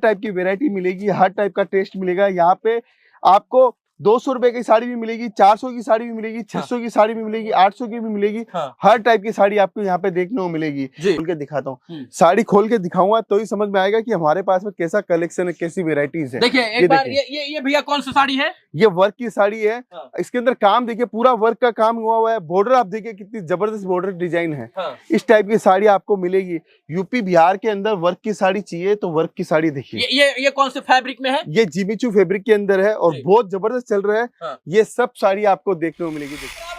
Type की variety मिलेगी, हर type का टेस्ट मिलेगा। यहाँ पे आपको 200 रुपए की साड़ी भी मिलेगी, 400 की साड़ी भी मिलेगी, 600 की साड़ी भी मिलेगी, 800 की भी मिलेगी। हर टाइप की साड़ी आपको यहाँ पे देखने को मिलेगी। खोल के दिखाता हूँ, साड़ी खोल के दिखाऊंगा तो ही समझ में आएगा कि हमारे पास में कैसा कलेक्शन है, कैसी वेराइटीज है। देखिए एक बार ये भैया कौन सी साड़ी है? ये वर्क की साड़ी है। इसके अंदर काम देखिए, पूरा वर्क का काम हुआ है। बॉर्डर आप देखिए कितनी जबरदस्त बॉर्डर डिजाइन है। इस टाइप की साड़ी आपको मिलेगी। यूपी बिहार के अंदर वर्क की साड़ी चाहिए तो वर्क की साड़ी देखिए। ये कौन से फैब्रिक में है? ये जिमीचू फैब्रिक के अंदर है और बहुत जबरदस्त चल रहा है। ये सब साड़ी आपको देखने को मिलेगी।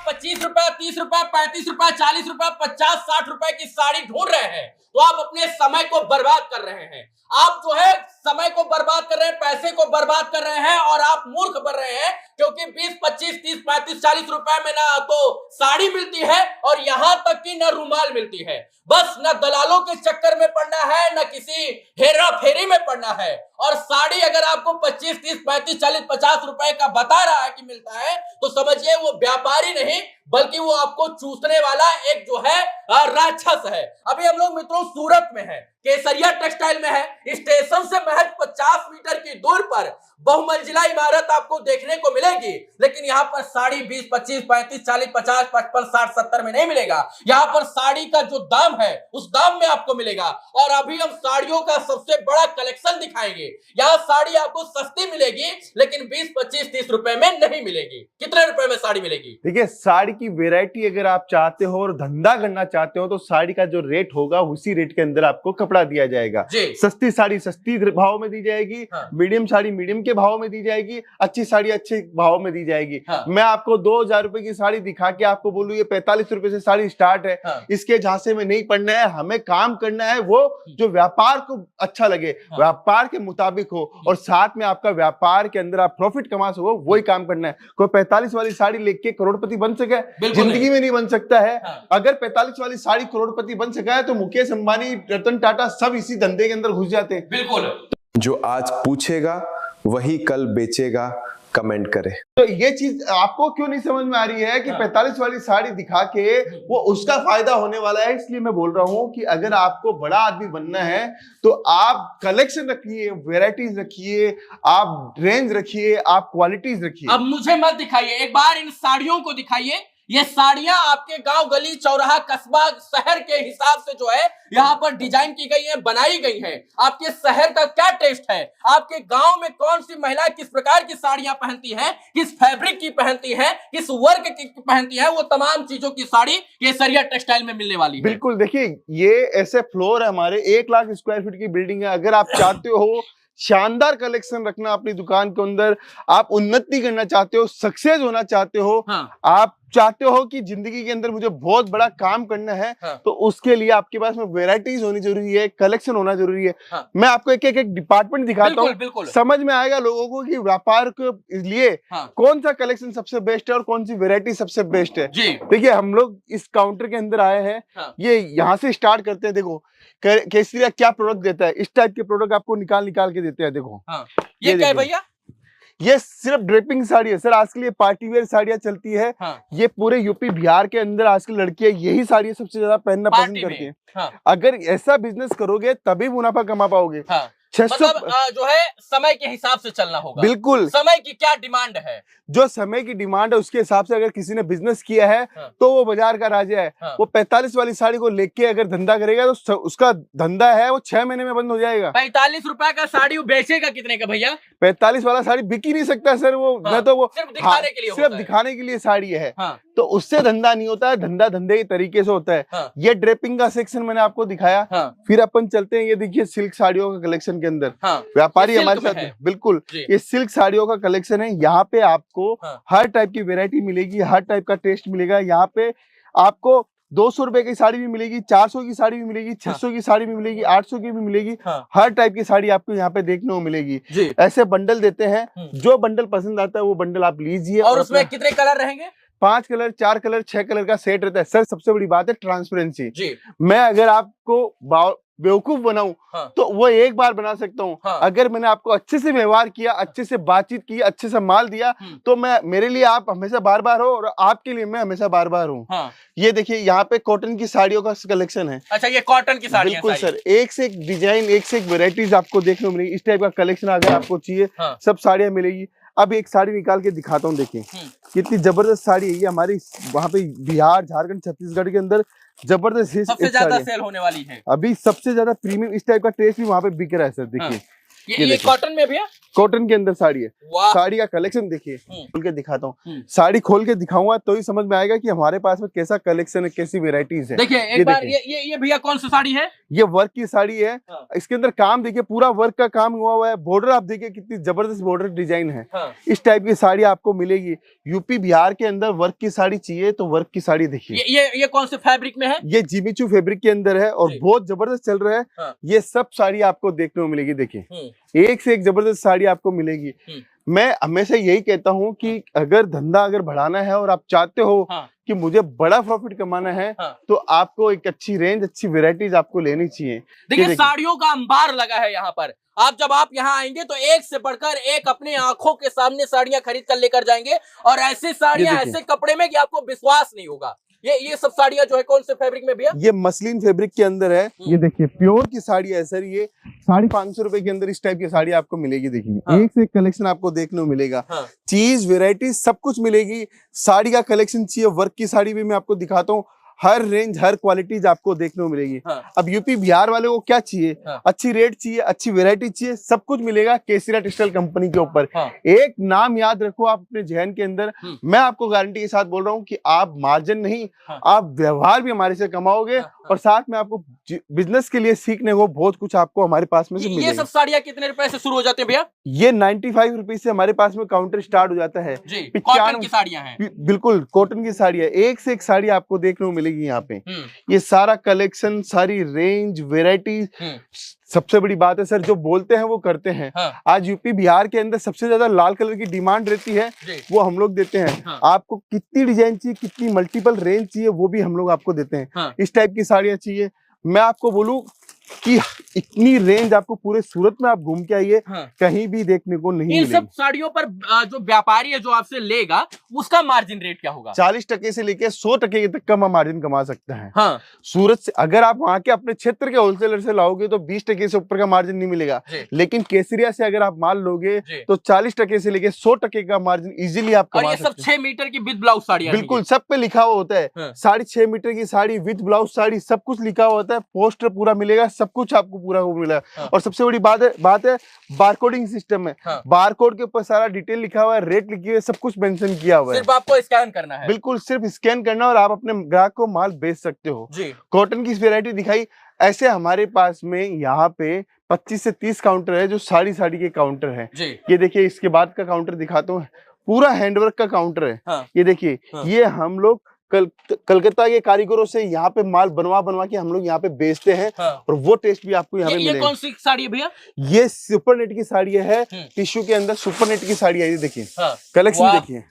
25 रुपए, 30 रुपए, 35 रुपए, 40 रुपए, 50, 60 रुपए की साड़ी ढूंढ रहे हैं तो आप अपने समय को बर्बाद कर रहे हैं। आप जो है समय को बर्बाद कर रहे हैं, पैसे को बर्बाद कर रहे हैं और आप मूर्ख बन रहे हैं, क्योंकि 20, 25, 30, 35, 40 रुपए में ना तो साड़ी मिलती है और यहां तक कि न रुमाल मिलती है। बस न दलालों के चक्कर में पड़ना है, न किसी हेरा फेरी में पड़ना है। और साड़ी अगर आपको 25, 30, 35, 40, 50 रुपए का बता रहा है कि मिलता है तो समझिए वो व्यापारी नहीं बल्कि वो आपको चूसने वाला एक जो है राक्षस है। अभी हम लोग मित्रों सूरत में है, केसरिया टेक्सटाइल में है। स्टेशन से महज 50 मीटर की दूर पर बहुमंजिला इमारत आपको देखने को मिलेगी, लेकिन यहाँ पर साड़ी 20, 25, 35, 40, 50, 55, 60, 70 में नहीं मिलेगा। यहाँ पर साड़ी का जो दाम है उस दाम में आपको मिलेगा। और अभी हम साड़ियों का सबसे बड़ा कलेक्शन दिखाएंगे। यहाँ साड़ी आपको सस्ती मिलेगी लेकिन 20, 25, 30 रुपए में नहीं मिलेगी। कितने रुपए में साड़ी मिलेगी? देखिए साड़ी की वेरायटी अगर आप चाहते हो और धंधा करना चाहते हो तो साड़ी का जो रेट होगा उसी रेट के अंदर आपको कपड़ा दिया जाएगा। सस्ती साड़ी सस्ती भाव में दी जाएगी, मीडियम साड़ी मीडियम के भाव में दी जाएगी, अच्छी साड़ी अच्छे भाव में दी जाएगी। मैं आपको 2000 रुपए की साड़ी दिखा के आपको बोलूं ये 45 रुपए से साड़ी स्टार्ट है। इसके झांसे में नहीं पड़ना है, हमें काम करना है वो जो व्यापार को अच्छा लगे, व्यापार के मुताबिक हो और साथ में आपका व्यापार के अंदर आप प्रॉफिट कमा सको, वही काम करना है। कोई 45 वाली साड़ी लेके करोड़पति बन सके जिंदगी में नहीं बन सकता है। अगर 45 वाली साड़ी करोड़पति बन सका है तो मुकेश अंबानी, रतन टाटा सब इसी धंधे के अंदर घुस जाते हैं। बिल्कुल। जो आज पूछेगा वही कल बेचेगा, कमेंट करें। तो ये चीज आपको क्यों नहीं समझ में आ रही है कि 45 वाली साड़ी दिखा के वो उसका फायदा होने वाला है। इसलिए मैं बोल रहा हूं कि अगर आपको बड़ा आदमी बनना है तो आप कलेक्शन रखिए, वेराइटीज रखिए, आप रेंज रखिए, आप क्वालिटीज रखिए। अब मुझे मत दिखाइए, एक बार इन साड़ियों को दिखाइए। ये साड़ियां आपके गांव गली चौराहा कस्बा शहर के हिसाब से जो है यहाँ पर डिजाइन की गई है, बनाई गई है। आपके शहर का क्या टेस्ट है, आपके गांव में कौन सी महिला किस प्रकार की साड़ियां पहनती है, किस फैब्रिक की पहनती है, किस वर्क की पहनती है, वो तमाम चीजों की साड़ी केसरिया टेक्सटाइल में मिलने वाली है। बिल्कुल। देखिए ये ऐसे फ्लोर है हमारे, 1 लाख स्क्वायर फीट की बिल्डिंग है। अगर आप चाहते हो शानदार कलेक्शन रखना अपनी दुकान के अंदर, आप उन्नति करना चाहते हो, सक्सेस होना चाहते हो, आप चाहते हो कि जिंदगी के अंदर मुझे बहुत बड़ा काम करना है, तो उसके लिए आपके पास में वेराइटीज होनी जरूरी है, कलेक्शन होना जरूरी है। मैं आपको एक डिपार्टमेंट दिखाता हूँ, समझ में आएगा लोगों को कि व्यापार के लिए कौन सा कलेक्शन सबसे बेस्ट है और कौन सी वेरायटी सबसे बेस्ट है। देखिए हम लोग इस काउंटर के अंदर आए हैं, ये यहाँ से स्टार्ट करते हैं। देखो केसरिया क्या प्रोडक्ट देता है, इस टाइप के प्रोडक्ट आपको निकाल के देते हैं। देखो ये क्या है भैया? ये सिर्फ ड्रेपिंग साड़ी है सर। आजकल ये पार्टी वेयर साड़ियाँ चलती है। ये पूरे यूपी बिहार के अंदर आजकल लड़कियां यही साड़ियां सबसे ज्यादा पहनना पसंद करती हैं। अगर ऐसा बिजनेस करोगे तभी मुनाफा कमा पाओगे। 600 मतलब जो है समय के हिसाब से चलना होगा। बिल्कुल। समय की क्या डिमांड है, जो समय की डिमांड है उसके हिसाब से अगर किसी ने बिजनेस किया है तो वो बाजार का राजा है। वो 45 वाली साड़ी को लेके अगर धंधा करेगा तो उसका धंधा है वो 6 महीने में बंद हो जाएगा। 45 रुपए का साड़ी बेचेगा कितने का भैया? 45 वाला साड़ी बिक ही नहीं सकता सर। वो न तो वो सिर्फ दिखाने के लिए, सिर्फ दिखाने के लिए साड़ी है। तो उससे धंधा नहीं होता है, धंधा धंधे के तरीके से होता है। ये ड्रेपिंग का सेक्शन मैंने आपको दिखाया। फिर अपन चलते हैं, ये देखिए सिल्क साड़ियों का कलेक्शन के अंदर व्यापारी हमारे साथ है। बिल्कुल ये सिल्क साड़ियों का कलेक्शन है। यहाँ पे आपको हर टाइप की वेरायटी मिलेगी, हर टाइप का टेस्ट मिलेगा। यहाँ पे आपको 200 रुपए की साड़ी भी मिलेगी, 400 की साड़ी भी मिलेगी, 600 की साड़ी भी मिलेगी, 800 की भी मिलेगी। हर टाइप की साड़ी आपको यहाँ पे देखने को मिलेगी। ऐसे बंडल देते हैं, जो बंडल पसंद आता है वो बंडल आप लीजिए। और उसमें कितने कलर रहेंगे? 5 कलर, 4 कलर, 6 कलर का सेट रहता है। सर सबसे बड़ी बात है ट्रांसपेरेंसी। मैं अगर आपको बेवकूफ बनाऊं हाँ। तो वो एक बार बना सकता हूँ। हाँ। अगर मैंने आपको अच्छे से व्यवहार किया, अच्छे से बातचीत की, अच्छे से माल दिया, तो मैं मेरे लिए आप हमेशा बार बार हो और आपके लिए मैं हमेशा बार बार हूँ। हाँ। ये देखिए यहाँ पे कॉटन की साड़ियों का कलेक्शन है। अच्छा, ये कॉटन की साड़ियाँ बिल्कुल सर, एक से एक डिजाइन, एक से एक वेराइटीज आपको देखने को मिलेगी। इस टाइप का कलेक्शन अगर आपको चाहिए, हाँ। सब साड़ियाँ मिलेगी। अब एक साड़ी निकाल के दिखाता हूँ, देखिए कितनी जबरदस्त साड़ी है ये। हमारी वहाँ पे बिहार, झारखंड, छत्तीसगढ़ के अंदर जबरदस्त सबसे ज्यादा सेल होने वाली है अभी। सबसे ज्यादा प्रीमियम इस टाइप का टेस्ट भी वहाँ पे बिक रहा है सर। देखिए ये कॉटन में भैया, कॉटन के अंदर साड़ी है। वाह। साड़ी का कलेक्शन देखिए, खोल के दिखाता हूँ। साड़ी खोल के दिखाऊंगा तो ही समझ में आएगा कि हमारे पास में कैसा कलेक्शन है, कैसी वेराइटीज है। देखिए एक बार ये भैया कौन सी साड़ी है? ये वर्क की साड़ी है। इसके अंदर काम देखिए, पूरा वर्क का काम हुआ है। बॉर्डर आप देखिए कितनी जबरदस्त बॉर्डर डिजाइन है। इस टाइप की साड़ी आपको मिलेगी। यूपी बिहार के अंदर वर्क की साड़ी चाहिए तो वर्क की साड़ी देखिए। ये कौन से फैब्रिक में है? ये जिमीचू फैब्रिक के अंदर है और बहुत जबरदस्त चल रहा है। ये सब साड़ी आपको देखने को मिलेगी। देखिए एक से एक जबरदस्त साड़ी आपको मिलेगी। मैं हमेशा यही कहता हूँ कि अगर धंधा अगर बढ़ाना है और आप चाहते हो कि मुझे बड़ा प्रॉफिट कमाना है, तो आपको एक अच्छी रेंज, अच्छी वेराइटीज आपको लेनी चाहिए। देखिए साड़ियों का अंबार लगा है यहाँ पर। जब आप यहाँ आएंगे तो एक से बढ़कर एक अपने आंखों के सामने साड़ियां खरीद कर लेकर जाएंगे, और ऐसी साड़ियां ऐसे कपड़े में कि आपको विश्वास नहीं होगा। ये सब साड़ियां जो है कौन से फैब्रिक में भैया? ये मसलिन फैब्रिक के अंदर है। ये देखिए प्योर की साड़ी है सर। ये 550 रुपए के अंदर इस टाइप की साड़ी आपको मिलेगी। देखिए एक से एक कलेक्शन आपको देखने को मिलेगा। चीज, वेराइटी सब कुछ मिलेगी। साड़ी का कलेक्शन चाहिए, वर्क की साड़ी भी मैं आपको दिखाता हूँ। हर रेंज, हर क्वालिटीज आपको देखने को मिलेगी। अब यूपी बिहार वाले को क्या चाहिए? अच्छी रेट चाहिए, अच्छी वेराइटी चाहिए, सब कुछ मिलेगा केसरिया टेक्सटाइल कंपनी के ऊपर। एक नाम याद रखो आप अपने जहन के अंदर। मैं आपको गारंटी के साथ बोल रहा हूँ कि आप मार्जिन नहीं, आप व्यवहार भी हमारे से कमाओगे, और साथ में आपको बिजनेस के लिए सीखने को बहुत कुछ आपको हमारे पास में से मिलेगा। ये सब साड़ियाँ कितने रुपए से शुरू हो जाते हैं भैया? ये 95 रुपीज से हमारे पास में काउंटर स्टार्ट हो जाता है। कॉटन की साड़ियाँ हैं। बिल्कुल कॉटन की साड़ी है। एक से एक साड़ी आपको देखने को मिलेगी यहाँ पे। ये सारा कलेक्शन, सारी रेंज, वेराइटी। सबसे बड़ी बात है सर, जो बोलते हैं वो करते हैं। आज यूपी बिहार के अंदर सबसे ज्यादा लाल कलर की डिमांड रहती है, वो हम लोग देते हैं। आपको कितनी डिजाइन चाहिए, कितनी मल्टीपल रेंज चाहिए, वो भी हम लोग आपको देते हैं। इस टाइप की साड़ियाँ चाहिए, मैं आपको बोलूं कि इतनी रेंज आपको पूरे सूरत में आप घूम के आइए, कहीं भी देखने को नहीं मिलेगी। इन सब साड़ियों पर जो व्यापारी है जो आपसे लेगा, उसका मार्जिन रेट क्या होगा? 40% से लेके 100% तक का मार्जिन कमा सकता है। सूरत से अगर आप वहां के अपने क्षेत्र के होलसेलर से लाओगे तो 20% से ऊपर का मार्जिन नहीं मिलेगा, लेकिन केसरिया से अगर आप माल लोगे तो 40% से लेके 100% का मार्जिन इजिली आप कमा सकते हैं। और ये सब 6 मीटर की विद ब्लाउज साड़ी, बिल्कुल सब पे लिखा हुआ होता है। 6.5 मीटर की साड़ी विद ब्लाउज साड़ी, सब कुछ लिखा हुआ होता है। पोस्टर पूरा मिलेगा, सब कुछ आपको पूरा मिला। और सबसे बड़ी बात है बारकोडिंग सिस्टम है। बारकोड के ऊपर सारा डिटेल लिखा हुआ है, रेट लिखी हुई है, सब कुछ मेंशन किया हुआ है। सिर्फ आपको स्कैन करना है। बिल्कुल सिर्फ स्कैन करना और आप अपने ग्राहक को माल बेच सकते हो। कॉटन की वैरायटी दिखाई। ऐसे हमारे पास में यहाँ पे 25 से 30 काउंटर है जो साड़ी के काउंटर है। ये देखिए इसके बाद का काउंटर दिखाता हूँ, पूरा हैंडवर्क का काउंटर है। ये देखिए ये हम लोग कलकत्ता के कारीगरों से यहाँ पे माल बनवा के हम लोग यहाँ पे बेचते हैं। और वो टेस्ट भी आपको यहाँ पे मिलेगा। ये कौन सी साड़ी है भैया? ये सुपर नेट की साड़ी है। टिश्यू के अंदर सुपर नेट की साड़ी है। ये देखिए कलेक्शन देखिए,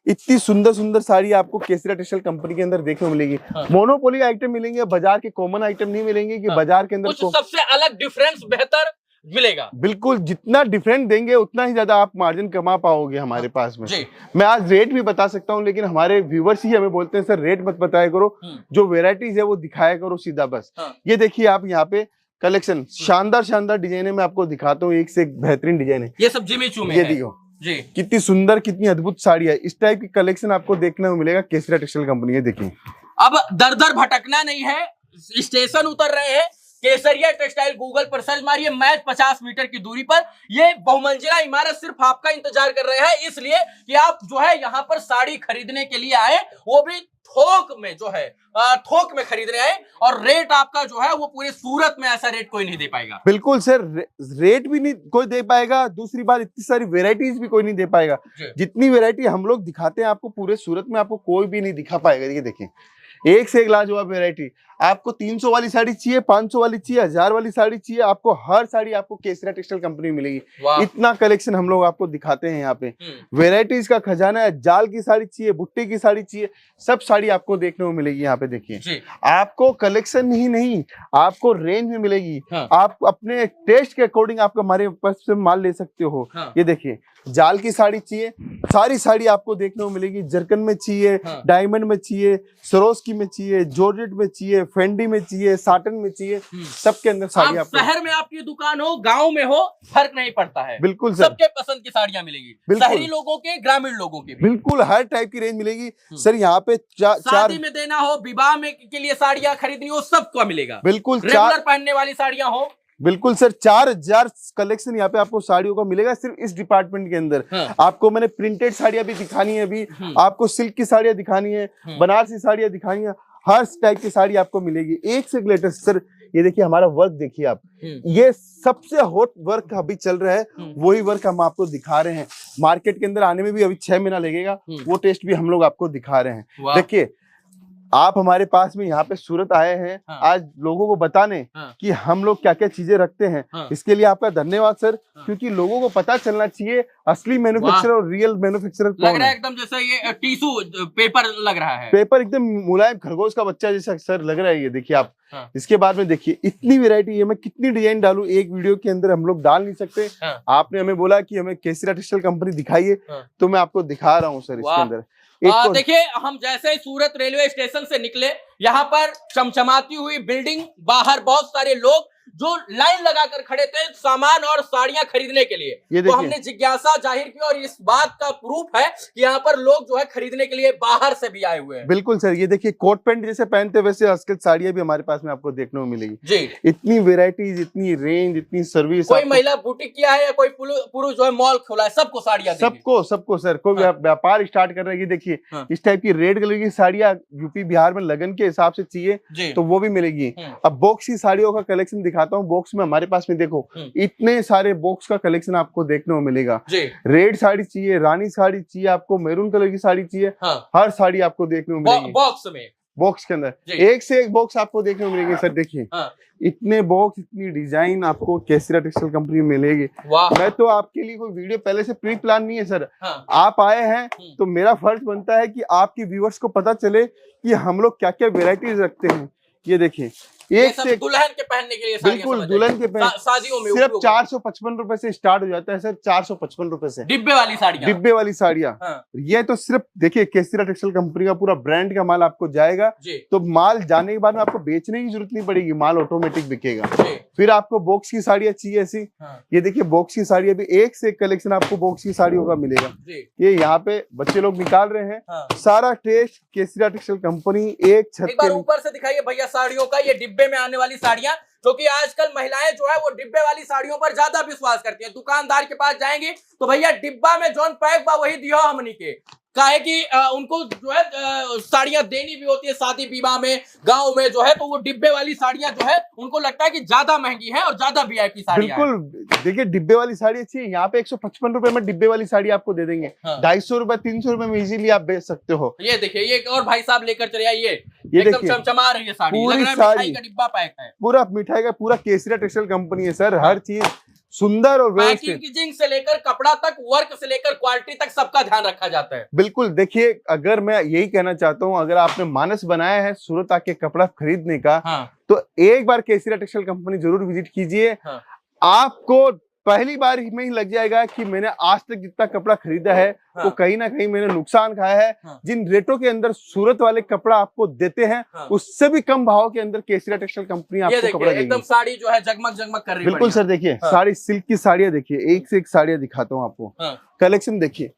इतनी सुंदर साड़ी आपको केसरिया टेक्सटाइल कंपनी के अंदर देखने को मिलेगी। मोनोपोली आइटम मिलेंगे, बाजार के कॉमन आइटम नहीं मिलेंगे कि बाजार के अंदर कुछ सबसे अलग डिफरेंस बेहतर मिलेगा। बिल्कुल, जितना डिफरेंट देंगे उतना ही ज्यादा आप मार्जिन कमा पाओगे हमारे पास में। मैं आज रेट भी बता सकता हूँ, लेकिन हमारे व्यूवर्स ही हमें बोलते हैं सर रेट मत बताया करो, जो वेराइटीज है वो दिखाया करो सीधा बस। ये देखिए आप यहाँ पे कलेक्शन, शानदार डिजाइन है। मैं आपको दिखाता हूँ, एक से एक बेहतरीन डिजाइन है। ये सब जिमीचू में ये देखो कितनी सुंदर, कितनी अद्भुत साड़ी है। इस टाइप की कलेक्शन आपको देखने को मिलेगा केसरिया टेक्सटाइल कंपनी। देखिए अब दर भटकना नहीं है, स्टेशन उतर रहे हैं। केसरिया टेक्सटाइल गूगल पर सर्च मारिए, मैच 50 मीटर की दूरी पर ये बहुमंजिला इमारत सिर्फ आपका इंतजार कर रहे हैं, इसलिए कि आप जो है यहाँ पर साड़ी खरीदने के लिए आए, वो भी थोक में जो है थोक में खरीद रहे हैं। और रेट आपका जो है वो पूरे सूरत में ऐसा रेट कोई नहीं दे पाएगा। बिल्कुल सर, रेट भी नहीं कोई दे पाएगा। दूसरी बात, इतनी सारी वेराइटीज भी कोई नहीं दे पाएगा। जितनी वेराइटी हम लोग दिखाते हैं आपको पूरे सूरत में आपको कोई भी नहीं दिखा पाएगा। ये देखिए एक से एक लाजवाब वैरायटी। आपको 300 वाली साड़ी चाहिए, 500 वाली चाहिए, 1000 वाली साड़ी चाहिए, आपको हर साड़ी आपको केसरिया टेक्सटाइल कंपनी में मिलेगी। इतना कलेक्शन हम लोग आपको दिखाते हैं यहाँ पे। वैरायटीज का खजाना है। जाल की साड़ी चाहिए, बुट्टी की साड़ी चाहिए, सब साड़ी आपको देखने को मिलेगी। यहाँ पे देखिए, आपको कलेक्शन ही नहीं, आपको रेंज में मिलेगी। आप अपने टेस्ट के अकॉर्डिंग आप हमारे पास से माल ले सकते हो। ये देखिए, जाल की साड़ी चाहिए, सारी साड़ी आपको देखने को मिलेगी। जरकन में चाहिए, डायमंड में चाहिए, सरोस्की में चाहिए, जॉर्जेट में चाहिए, फेंडी में चाहिए, साटन में चाहिए, सबके अंदर साड़ी आपको। शहर में आपकी दुकान हो, गांव में हो, फर्क नहीं पड़ता है। बिल्कुल सर, सबके पसंद की साड़ियां मिलेगी, शहरी लोगों के, ग्रामीण लोगों के भी। बिल्कुल हर टाइप की रेंज मिलेगी सर। यहाँ पे शादी में देना हो, विवाह में के लिए साड़ियां खरीदनी हो, सबको मिलेगा। बिल्कुल रेगुलर पहनने वाली साड़ियां हो। बिल्कुल सर, 4000 कलेक्शन यहाँ पे आपको साड़ियों का मिलेगा सिर्फ इस डिपार्टमेंट के अंदर। आपको मैंने प्रिंटेड साड़ियां भी दिखानी है, अभी आपको सिल्क की साड़ियां दिखानी है, बनारसी साड़ियां दिखानी है, हर टाइप की साड़ी आपको मिलेगी। एक से एक लेटेस्ट सर। ये देखिए हमारा वर्क देखिए आप, ये सबसे हॉट वर्क अभी चल रहा है, वही वर्क हम आपको दिखा रहे हैं। मार्केट के अंदर आने में भी अभी 6 महीना लगेगा, वो टेस्ट भी हम लोग आपको दिखा रहे हैं। देखिए, आप हमारे पास में यहाँ पे सूरत आए हैं आज लोगों को बताने कि हम लोग क्या क्या चीजें रखते हैं। इसके लिए आपका धन्यवाद सर, क्योंकि लोगों को पता चलना चाहिए असली मैन्युफैक्चरर और रियल मैन्युफैक्चरर कौन है। लग रहा है एकदम जैसे ये टिश्यू पेपर लग रहा है। पेपर एकदम मुलायम खरगोश का बच्चा जैसा सर लग रहा है। ये देखिए आप, इसके बाद में देखिए इतनी वैरायटी है, मैं कितनी डिजाइन डालूं एक वीडियो के अंदर हम लोग डाल नहीं सकते। आपने हमें बोला कि हमें केसरिया टेक्सटाइल कंपनी दिखाइए, तो मैं आपको दिखा रहा हूँ सर। इसके अंदर देखिए, हम जैसे ही सूरत रेलवे स्टेशन से निकले, यहाँ पर चमचमाती हुई बिल्डिंग, बाहर बहुत सारे लोग जो लाइन लगाकर खड़े थे सामान और साड़ियां खरीदने के लिए। तो हमने जिज्ञासा जाहिर की और इस बात का प्रूफ है कि यहाँ पर लोग जो है खरीदने के लिए बाहर से भी आए हुए हैं। बिल्कुल सर, ये देखिए कोट पैंट जैसे पहनते वैसे आजकल साड़ियां भी हमारे पास में आपको देखने को मिलेगी जी। इतनी वेराइटीज, इतनी रेंज, इतनी सर्विस। कोई महिला बुटीक किया है या कोई पुरुष जो है मॉल खोला है, सबको साड़ियां, सबको सर। कोई व्यापार स्टार्ट कर रहा है, देखिए इस टाइप की रेड कलर की साड़ियां यूपी बिहार में लगन के हिसाब से चाहिए तो वो भी मिलेगी। अब बॉक्स की साड़ियों का कलेक्शन दिखाता हूँ। बॉक्स में हमारे पास में देखो इतने सारे बॉक्स का कलेक्शन आपको देखने को मिलेगा। रेड साड़ी चाहिए, रानी साड़ी चाहिए, आपको मैरून कलर की साड़ी चाहिए, हर साड़ी आपको देखने को मिलेगी बॉक्स के अंदर। एक से एक बॉक्स आपको देखने को मिलेगी सर। देखिए इतने बॉक्स, इतनी डिजाइन आपको केसरिया टेक्सटाइल कंपनी में मिलेगी। मैं तो आपके लिए कोई वीडियो पहले से प्री प्लान नहीं है सर। आप आए हैं तो मेरा फर्ज बनता है कि आपकी व्यूअर्स को पता चले कि हम लोग क्या क्या वेराइटीज रखते हैं। ये देखिए एक से दुल्हन के पहनने के लिए, बिल्कुल दुल्हन के शादियों में सिर्फ 455 रुपए से स्टार्ट हो जाता है सर। 455 रुपए से डिब्बे वाली साड़ियां। ये तो सिर्फ देखिए केसरिया टेक्सटाइल कंपनी का पूरा ब्रांड का माल आपको जाएगा, तो माल जाने के बाद में आपको बेचने की जरूरत नहीं पड़ेगी, माल ऑटोमेटिक बिकेगा। फिर आपको बॉक्स की साड़ियां चाहिए ऐसी, ये देखिए बॉक्स की साड़ियां भी एक से एक कलेक्शन आपको बॉक्स की साड़ियों का मिलेगा। ये यहाँ पे बच्चे लोग निकाल रहे हैं। सारा टेस्ट केसरिया टेक्सटाइल कंपनी एक छत। एक बार ऊपर से दिखाइए भैया साड़ियों का, ये डिब्बे में आने वाली साड़ियां, क्योंकि आजकल महिलाएं जो है वो डिब्बे वाली साड़ियों पर ज्यादा विश्वास करती हैं। दुकानदार के पास जाएंगे तो भैया डिब्बा में जौन पैक बा वही दियो हमनी के, काहे कि उनको जो है साड़ियां देनी भी होती है शादी विवाह में, गांव में जो है, तो वो डिब्बे वाली साड़ियां जो है उनको लगता है कि ज्यादा महंगी है और ज्यादा वीआईपी साड़ियां। बिल्कुल देखिए डिब्बे वाली साड़ी अच्छी है। यहाँ पे 155 रुपए में डिब्बे वाली साड़ी आपको दे देंगे। 250 रुपए 300 रुपए में इजीली आप बेच सकते हो। ये देखिए, ये और भाई साहब लेकर चले आइए, एकदम चमचमा रही है साड़ी, लग रहा है मिठाई का डिब्बा पैक है। पूरा मिठाई का पूरा केसरिया टेक्सटाइल कंपनी है सर। हर चीज सुंदर और पैकेजिंग से लेकर कपड़ा तक, वर्क से लेकर क्वालिटी तक, सबका ध्यान रखा जाता है। बिल्कुल देखिए, अगर मैं यही कहना चाहता हूँ, अगर आपने मानस बनाया है सूरत आके कपड़ा खरीदने का, तो एक बार केसरिया टेक्सटाइल कंपनी जरूर विजिट कीजिए। आपको पहली बार में ही लग जाएगा कि मैंने आज तक जितना कपड़ा खरीदा है वो कहीं ना कहीं मैंने नुकसान खाया है। जिन रेटों के अंदर सूरत वाले कपड़ा आपको देते हैं उससे भी कम भाव के अंदर केसरिया टेक्सटाइल कंपनी आपको कपड़ा देगी। एकदम साड़ी जो है जगमग जगमग कर रही है। बिल्कुल सर, देखिए साड़ी, सिल्क की साड़ियां देखिए, एक से एक साड़ियां दिखाता हूँ आपको। कलेक्शन देखिए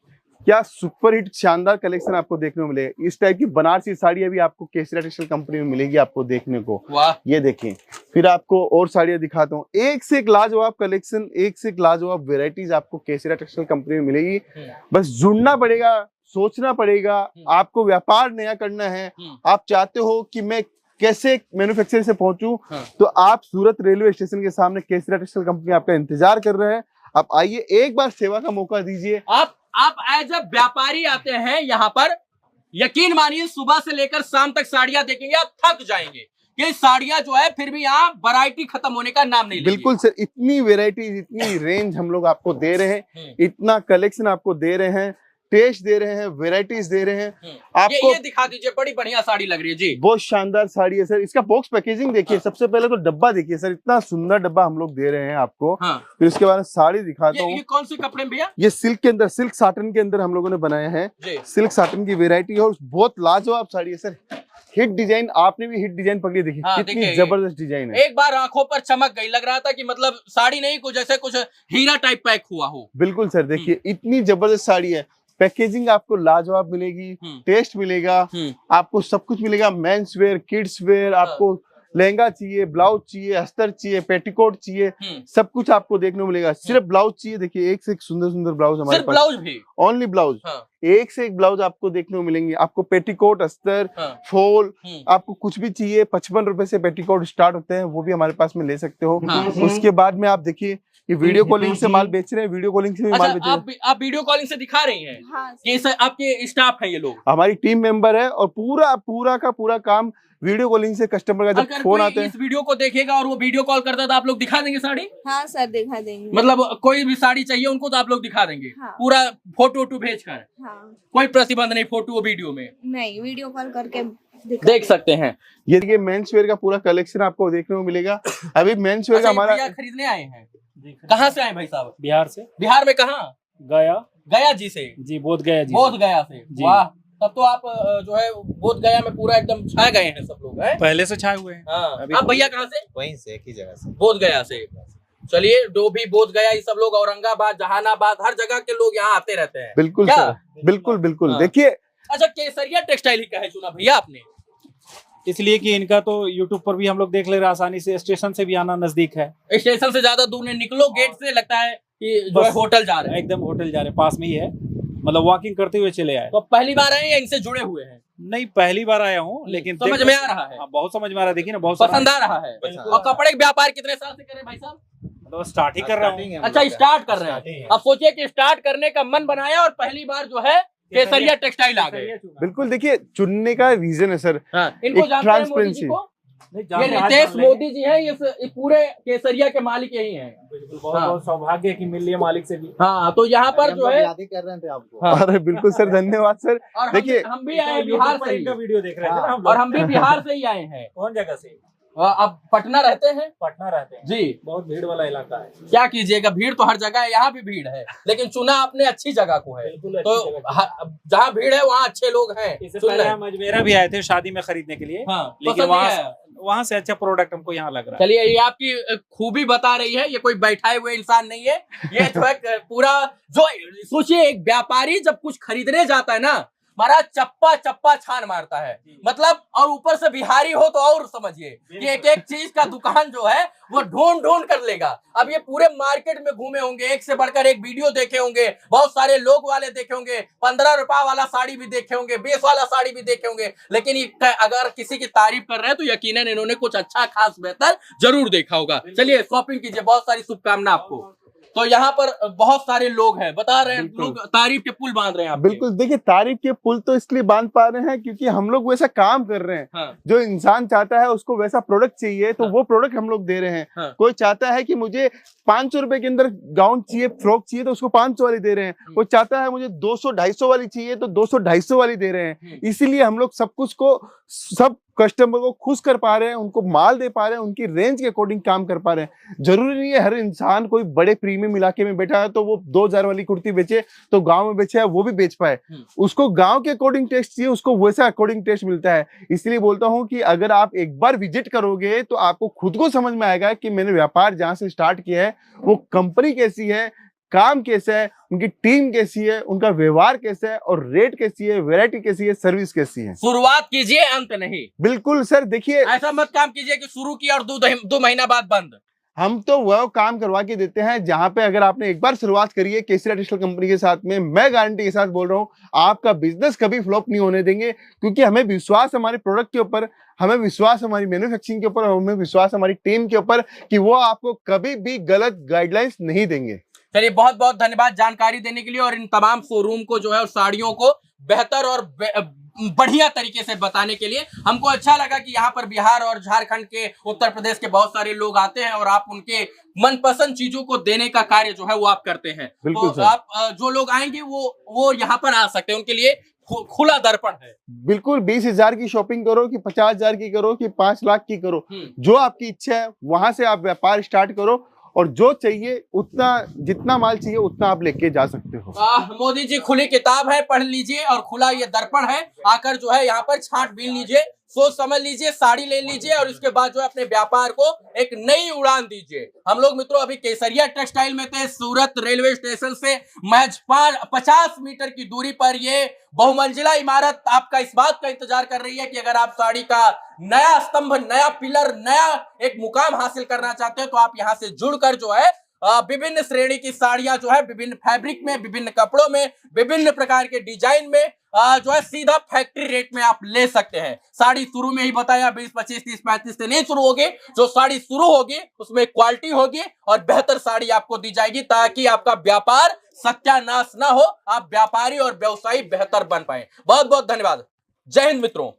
क्या सुपर हिट शानदार कलेक्शन आपको देखने को मिलेगा। इस टाइप की बनारसी साड़ियां भी आपको केसरिया टेक्सटाइल कंपनी में मिलेगी आपको देखने को। ये देखिए, फिर आपको और साड़ियां दिखाता हूँ। एक से एक लाजवाब कलेक्शन, एक से एक लाजवाब वेराइटीज आपको केसरिया टेक्सटाइल कंपनी में मिलेगी। बस जुड़ना पड़ेगा, सोचना पड़ेगा। आपको व्यापार नया करना है, आप चाहते हो कि मैं कैसे मैन्युफैक्चरर से पहुंचूं, तो आप सूरत रेलवे स्टेशन के सामने केसरिया टेक्सटाइल कंपनी आपका इंतजार कर रहे हैं। आप आइए, एक बार सेवा का मौका दीजिए। आप एज अ व्यापारी आते हैं यहाँ पर, यकीन मानिए सुबह से लेकर शाम तक साड़ियां देखेंगे आप थक जाएंगे। ये साड़ियां जो है फिर भी यहाँ वैरायटी खत्म होने का नाम नहीं लेगी। बिल्कुल सर, इतनी वेराइटीज, इतनी रेंज हम लोग आपको दे रहे हैं, इतना कलेक्शन आपको दे रहे हैं, टेस्ट दे रहे हैं, वेराइटीज दे रहे हैं आपको। ये दिखा दीजिए, बड़ी बढ़िया साड़ी लग रही है जी, बहुत शानदार साड़ी है सर। इसका बॉक्स पैकेजिंग देखिए, सबसे पहले तो डब्बा देखिए सर, इतना सुंदर डब्बा हम लोग दे रहे हैं आपको। फिर उसके बाद साड़ी दिखाता हूँ। ये कौन से कपड़े में भैया? ये सिल्क के अंदर, सिल्क साटन के अंदर हम लोगों ने बनाया है। सिल्क साटन की वेरायटी है और बहुत लाजवाब साड़ी है सर। हिट डिजाइन, आपने भी हिट डिजाइन पकड़ी, देखिए कितनी जबरदस्त डिजाइन है। एक बार आंखों पर चमक गई, लग रहा था कि मतलब साड़ी नहीं कुछ जैसे कुछ हीरा टाइप पैक हुआ हो। बिल्कुल सर, देखिए इतनी जबरदस्त साड़ी है। पैकेजिंग आपको लाजवाब मिलेगी, टेस्ट मिलेगा, आपको सब कुछ मिलेगा। मेंस वेयर, किड्स वेयर, आपको लहंगा चाहिए, ब्लाउज चाहिए, अस्तर चाहिए, पेटीकोट चाहिए, सब कुछ आपको देखने को मिलेगा। सिर्फ ब्लाउज चाहिए, देखिए एक से एक सुंदर सुंदर ब्लाउज हमारे पास। ब्लाउज भी, ओनली ब्लाउज, एक से एक ब्लाउज आपको देखने को मिलेंगे। आपको पेटीकोट, अस्तर, फॉल, आपको कुछ भी चाहिए 55 रुपए से पेटीकोट स्टार्ट होते हैं, वो भी हमारे पास में ले सकते हो। उसके बाद में आप देखिए ये वीडियो कॉलिंग से माल बेच रहे हैं, वीडियो कॉलिंग से भी माल बेच रहे हैं। आप वीडियो कॉलिंग से दिखा रही हैं? हाँ। कि आपके स्टाफ है ये लोग? हमारी टीम मेंबर है और पूरा का पूरा काम वीडियो कॉलिंग से। कस्टमर का जब फोन आता है, इस वीडियो को देखेगा और वो वीडियो कॉल करता है तो आप लोग दिखा देंगे साड़ी? हाँ सर, दिखा देंगे। मतलब कोई भी साड़ी चाहिए उनको तो आप लोग दिखा देंगे? हाँ। पूरा फोटो वोटो भेज कर? हाँ। कोई प्रतिबंध नहीं फोटो वीडियो में? नहीं, वीडियो कॉल करके देख सकते हैं। ये मेंस वेयर का पूरा कलेक्शन आपको देखने को मिलेगा। अभी मेंस वेयर का हमारा खरीदने आए हैं। कहाँ से आए भाई साहब? बिहार से। बिहार में कहाँ? गया जी से? जी, बोध गया जी। बोध गया से, वाह। तब तो आप जो है बोध गया में पूरा एकदम छा गए हैं सब लोग, हैं? पहले से छाए हुए हैं। हाँ। आप भैया कहाँ से? वहीं से, एक ही जगह से, बोध गया से। चलिए, जो भी बोध गया, ये सब लोग औरंगाबाद, जहानाबाद, हर जगह के लोग यहाँ आते रहते हैं। बिल्कुल सर, बिल्कुल। हाँ। देखिए, अच्छा, केसरिया टेक्सटाइल ही का है चुना भैया आपने? इसलिए कि इनका तो YouTube पर भी हम लोग देख ले रहे, आसानी से स्टेशन से भी आना नजदीक है। स्टेशन से ज्यादा दूर नहीं, निकलो गेट से लगता है कि जो है होटल जा रहे हैं। एकदम होटल जा रहे हैं, पास में ही है, मतलब वॉकिंग करते हुए चले आए। तो पहली बार आए या इनसे जुड़े हुए हैं? नहीं, पहली बार आया हूँ, लेकिन समझ में आ रहा है? बहुत समझ में आ रहा है। देखिए ना, बहुत पसंद आ रहा है। और कपड़े का व्यापार कितने साल से कर रहे हैं भाई साहब? मतलब स्टार्ट ही कर रहा हूँ। अच्छा, स्टार्ट कर रहे हैं। अब सोचिए कि स्टार्ट करने का मन बनाया और पहली बार जो है केसरिया टेक्सटाइल आ गए। बिल्कुल, देखिए चुनने का रीजन है सर, इनको जानते हैं मोदी जी को? ये रितेश मोदी जी हैं, ये पूरे केसरिया के मालिक यही हैं। बिल्कुल, बहुत सौभाग्य की मिल रही है मालिक से भी। हाँ, तो यहाँ पर जो है याद ही कर रहे थे आपको। अरे बिल्कुल सर, धन्यवाद सर। देखिए, हम भी आए बिहार से, वीडियो देख रहे थे और हम भी बिहार से ही आए हैं। कौन जगह से? आप पटना रहते हैं? पटना रहते हैं जी। बहुत भीड़ वाला इलाका है। क्या कीजिएगा, भीड़ तो हर जगह है, यहाँ भी भीड़ है, लेकिन चुना आपने अच्छी जगह को है। तो जहाँ भीड़ है वहाँ अच्छे लोग हैं। इससे पहले हम अजमेरा भी आए थे शादी में खरीदने के लिए। हाँ, लेकिन वहाँ से अच्छा प्रोडक्ट हमको यहाँ लग रहा है। चलिए, ये आपकी खूबी बता रही है, ये कोई बैठाए हुए इंसान नहीं है। ये जो है पूरा, जो सोचिए एक व्यापारी जब कुछ खरीदने जाता है ना, महाराज चप्पा छान मारता है, मतलब, और ऊपर से बिहारी हो तो और समझिए कि एक एक चीज का दुकान जो है वो ढूंढ कर लेगा। अब ये पूरे मार्केट में घूमे होंगे, एक से बढ़कर एक वीडियो देखे होंगे, बहुत सारे लोग वाले देखे होंगे, 15 रुपए वाला साड़ी भी देखे होंगे, 20 वाला साड़ी भी देखे होंगे, लेकिन अगर किसी की तारीफ कर रहे हैं तो यकीनन इन्होंने कुछ अच्छा खास बेहतर जरूर देखा होगा। चलिए, शॉपिंग कीजिए, बहुत सारी शुभकामना आपको। तो यहाँ पर बहुत सारे लोग हैं, बता रहे हैं लोग तारीफ के पुल बांध रहे हैं आपके। बिल्कुल, देखिए तारीफ के पुल तो इसलिए बांध पा रहे हैं क्योंकि हम लोग वैसा काम कर रहे हैं। हाँ। जो इंसान चाहता है उसको वैसा प्रोडक्ट चाहिए तो वो प्रोडक्ट हम लोग दे रहे हैं। हाँ। कोई चाहता है कि मुझे 500 रुपए के अंदर गाउन चाहिए, फ्रॉक चाहिए, तो उसको 500 वाली दे रहे हैं। कोई चाहता है मुझे 200-250 वाली चाहिए तो 200-250 वाली दे रहे हैं। इसीलिए हम लोग सब कुछ को, सब कस्टमर को खुश कर पा रहे हैं, उनको माल दे पा रहे हैं, उनकी रेंज के अकॉर्डिंग काम कर पा रहे हैं। जरूरी नहीं है हर इंसान कोई बड़े प्रीमियम इलाके में बैठा है तो वो 2000 वाली कुर्ती बेचे, तो गांव में बेचे है वो भी बेच पाए। उसको गांव के अकॉर्डिंग टेस्ट चाहिए, उसको वैसा अकॉर्डिंग टेस्ट मिलता है। इसलिए बोलता हूं कि अगर आप एक बार विजिट करोगे तो आपको खुद को समझ में आएगा कि मैंने व्यापार जहां से स्टार्ट किया है वो कंपनी कैसी है, काम कैसा है, उनकी टीम कैसी है, उनका व्यवहार कैसा है, और रेट कैसी है, वैरायटी कैसी है, सर्विस कैसी है। शुरुआत कीजिए, अंत नहीं। बिल्कुल सर, देखिए ऐसा मत काम कीजिए कि शुरू किया और 2 महीना बाद बंद। हम तो वह काम करवा के देते हैं जहां पे अगर आपने एक बार शुरुआत करी है केसरिया टेक्सटाइल कंपनी के साथ में, मैं गारंटी के साथ बोल रहा हूं आपका बिजनेस कभी फ्लॉप नहीं होने देंगे, क्योंकि हमें विश्वास हमारे प्रोडक्ट के ऊपर, हमें विश्वास हमारी मैन्युफैक्चरिंग के ऊपर, हमें विश्वास हमारी टीम के ऊपर कि वो आपको कभी भी गलत गाइडलाइंस नहीं देंगे। चलिए, बहुत बहुत धन्यवाद जानकारी देने के लिए, और इन तमाम शोरूम को जो है साड़ियों को बेहतर और बढ़िया तरीके से बताने के लिए। हमको अच्छा लगा कि यहाँ पर बिहार और झारखंड के, उत्तर प्रदेश के बहुत सारे लोग आते हैं और आप उनके मनपसंद चीजों को देने का कार्य जो है वो आप करते हैं। बिल्कुल तो सर। आप जो लोग आएंगे वो यहाँ पर आ सकते हैं, उनके लिए खुला दर्पण है। बिल्कुल 20,000 की शॉपिंग करो कि 50,000 की करो कि 5 लाख की करो, जो आपकी इच्छा है वहां से आप व्यापार स्टार्ट करो और जो चाहिए उतना, जितना माल चाहिए उतना आप लेके जा सकते हो। मोदी जी खुली किताब है, पढ़ लीजिए, और खुला ये दर्पण है, आकर जो है यहाँ पर छांट बीन लीजिए, सोच समझ लीजिए, साड़ी ले लीजिए और उसके बाद जो है अपने व्यापार को एक नई उड़ान दीजिए। हम लोग मित्रों अभी केसरिया टेक्सटाइल में थे। सूरत रेलवे स्टेशन से महज 50 मीटर की दूरी पर ये बहुमंजिला इमारत आपका इस बात का इंतजार कर रही है कि अगर आप साड़ी का नया स्तंभ, नया पिलर, नया एक मुकाम हासिल करना चाहते हैं तो आप यहाँ से जुड़कर जो है विभिन्न श्रेणी की साड़ियां जो है विभिन्न फैब्रिक में, विभिन्न कपड़ों में, विभिन्न प्रकार के डिजाइन में जो है सीधा फैक्ट्री रेट में आप ले सकते हैं। साड़ी शुरू में ही बताया 20, 25, 30, 35 से नहीं शुरू होगी। जो साड़ी शुरू होगी उसमें क्वालिटी होगी और बेहतर साड़ी आपको दी जाएगी ताकि आपका व्यापार सत्यानाश ना हो, आप व्यापारी और व्यवसायी बेहतर बन पाए। बहुत बहुत धन्यवाद। जय हिंद मित्रों।